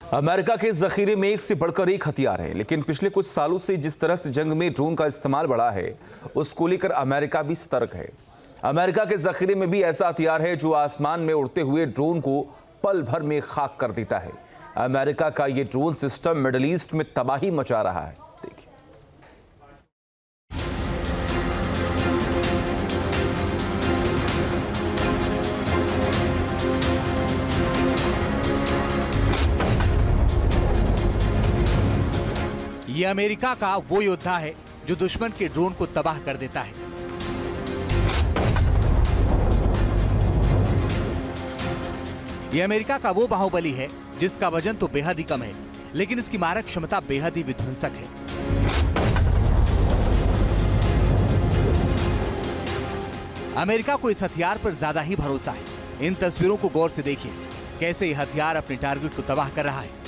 America के जखीरे में एक से बढ़कर एक हथियार है, लेकिन पिछले कुछ सालों से जिस तरह से जंग में ड्रोन का इस्तेमाल बढ़ा है, उसको लेकर अमेरिका भी सतर्क है। अमेरिका के जखीरे में भी ऐसा हथियार है जो आसमान में उड़ते हुए ड्रोन को पल भर में खाक कर देता है। अमेरिका का ये ड्रोन सिस्टम मिडिल ईस्ट में तबाही मचा रहा है। देखिए। ये अमेरिका का वो योद्धा है जो दुश्मन के ड्रोन को तबाह कर देता है। ये अमेरिका का वो बाहुबली है जिसका वजन तो बेहद ही कम है, लेकिन इसकी मारक क्षमता बेहद ही विध्वंसक है। अमेरिका को इस हथियार पर ज्यादा ही भरोसा है। इन तस्वीरों को गौर से देखिए, कैसे ये हथियार अपने टारगेट को तबाह कर रहा है।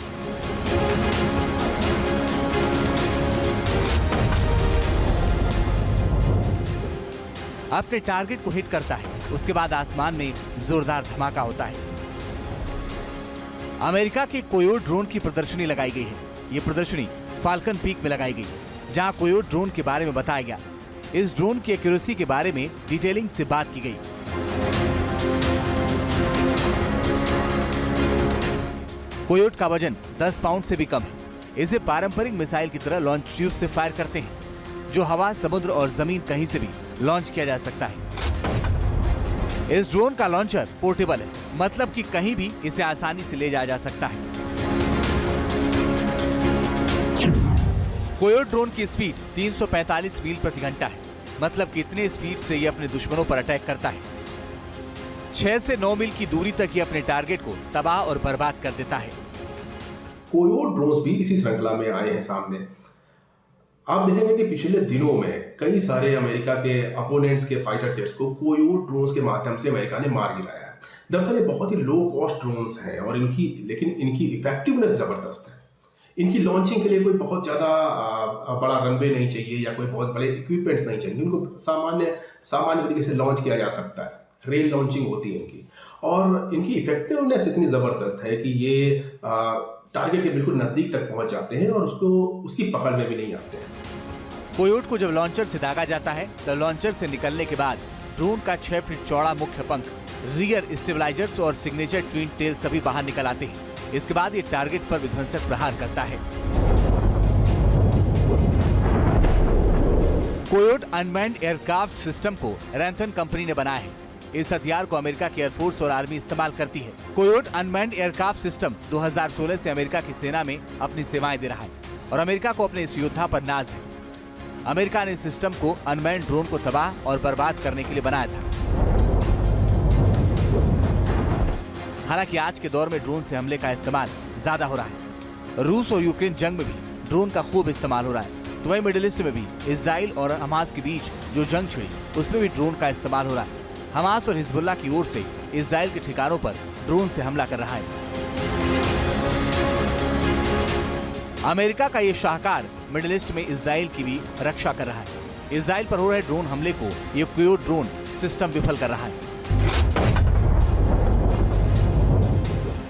अपने टारगेट को हिट करता है, उसके बाद आसमान में जोरदार धमाका होता है। अमेरिका के कोयोट ड्रोन की प्रदर्शनी लगाई गई है। ये प्रदर्शनी फाल्कन पीक में लगाई गई, जहां कोयोट ड्रोन के बारे में बताया गया। इस ड्रोन की एक्यूरेसी के बारे में डिटेलिंग से बात की गई। कोयोट का वजन 10 पाउंड से भी कम है। इसे पारंपरिक मिसाइल की तरह लॉन्च ट्यूब से फायर करते हैं, जो हवा, समुद्र और जमीन कहीं से भी लॉन्च किया जा सकता है। इस ड्रोन का लॉन्चर पोर्टेबल है, मतलब कि कहीं भी इसे आसानी से ले जाया जा सकता है। कोयोट ड्रोन की स्पीड 345 मील प्रति घंटा है, मतलब कि इतने स्पीड से ये अपने दुश्मनों पर अटैक करता है। 6 से 9 मील की दूरी तक ये अपने टारगेट को तबाह और बर्बाद कर देता है। कोयोट ड्रोन्स भी इसी श्रृंखला में आए हैं सामने। आप देखेंगे कि पिछले दिनों में कई सारे अमेरिका के अपोनेंट्स के फाइटर जेट्स को कोयोट ड्रोन्स के माध्यम से अमेरिका ने मार गिराया है। दरअसल ये बहुत ही लो कॉस्ट ड्रोन्स हैं और लेकिन इनकी इफेक्टिवनेस जबरदस्त है। इनकी लॉन्चिंग के लिए कोई बहुत ज़्यादा बड़ा रनवे नहीं चाहिए या कोई बहुत बड़े इक्विपमेंट्स नहीं चाहिए। उनको सामान्य तरीके से लॉन्च किया जा सकता है। रेल लॉन्चिंग होती है इनकी, और इनकी इफेक्टिवनेस इतनी ज़बरदस्त है कि ये टारगेट के बिल्कुल नजदीक तक पहुंच जाते हैं और उसकी पकड़ में भी नहीं आते हैं। कोयोट को जब लॉन्चर से दागा जाता है, तो लॉन्चर से निकलने के बाद ड्रोन का 6 फीट चौड़ा मुख्य पंख, रियर स्टेबलाइजर्स और सिग्नेचर ट्विन टेल सभी बाहर निकल आते हैं। इसके बाद ये टारगेट पर विध्वंसक प्रहार करता है। कोयोट अनमैन्ड एयरक्राफ्ट सिस्टम को रैंथन कंपनी ने बनाया है। इस हथियार को अमेरिका की एयरफोर्स और आर्मी इस्तेमाल करती है। कोयोट अनमैन्ड एयरक्राफ्ट सिस्टम 2016 से अमेरिका की सेना में अपनी सेवाएं दे रहा है और अमेरिका को अपने इस योद्धा पर नाज है। अमेरिका ने इस सिस्टम को अनमैन्ड ड्रोन को तबाह और बर्बाद करने के लिए बनाया था। हालांकि आज के दौर में ड्रोन से हमले का इस्तेमाल ज्यादा हो रहा है। रूस और यूक्रेन जंग में भी ड्रोन का खूब इस्तेमाल हो रहा है, तो वहीं मिडिल ईस्ट में भी इजराइल और हमास के बीच जो जंग छिड़ी, उसमें भी ड्रोन का इस्तेमाल हो रहा है। हमास और हिजबुल्लाह की ओर से इजराइल के ठिकानों पर ड्रोन से हमला कर रहा है। अमेरिका का ये शाहकार मिडिल ईस्ट में इजराइल की भी रक्षा कर रहा है। इजराइल पर हो रहे ड्रोन हमले को ये कोयोट ड्रोन सिस्टम विफल कर रहा है।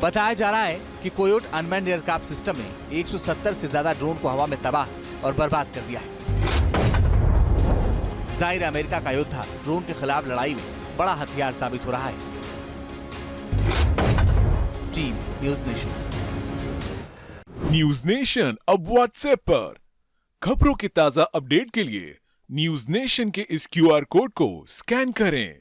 बताया जा रहा है कि कोयोट अनमैन्ड एयरक्राफ्ट सिस्टम ने 170 से ज्यादा ड्रोन को हवा में तबाह और बर्बाद कर दिया है। जाहिर है, अमेरिका का योद्धा ड्रोन के खिलाफ लड़ाई में बड़ा हथियार साबित हो रहा है। Team news nation. News nation अब व्हाट्सएप पर खबरों के ताजा अपडेट के लिए न्यूज़ नेशन के इस QR कोड को स्कैन करें।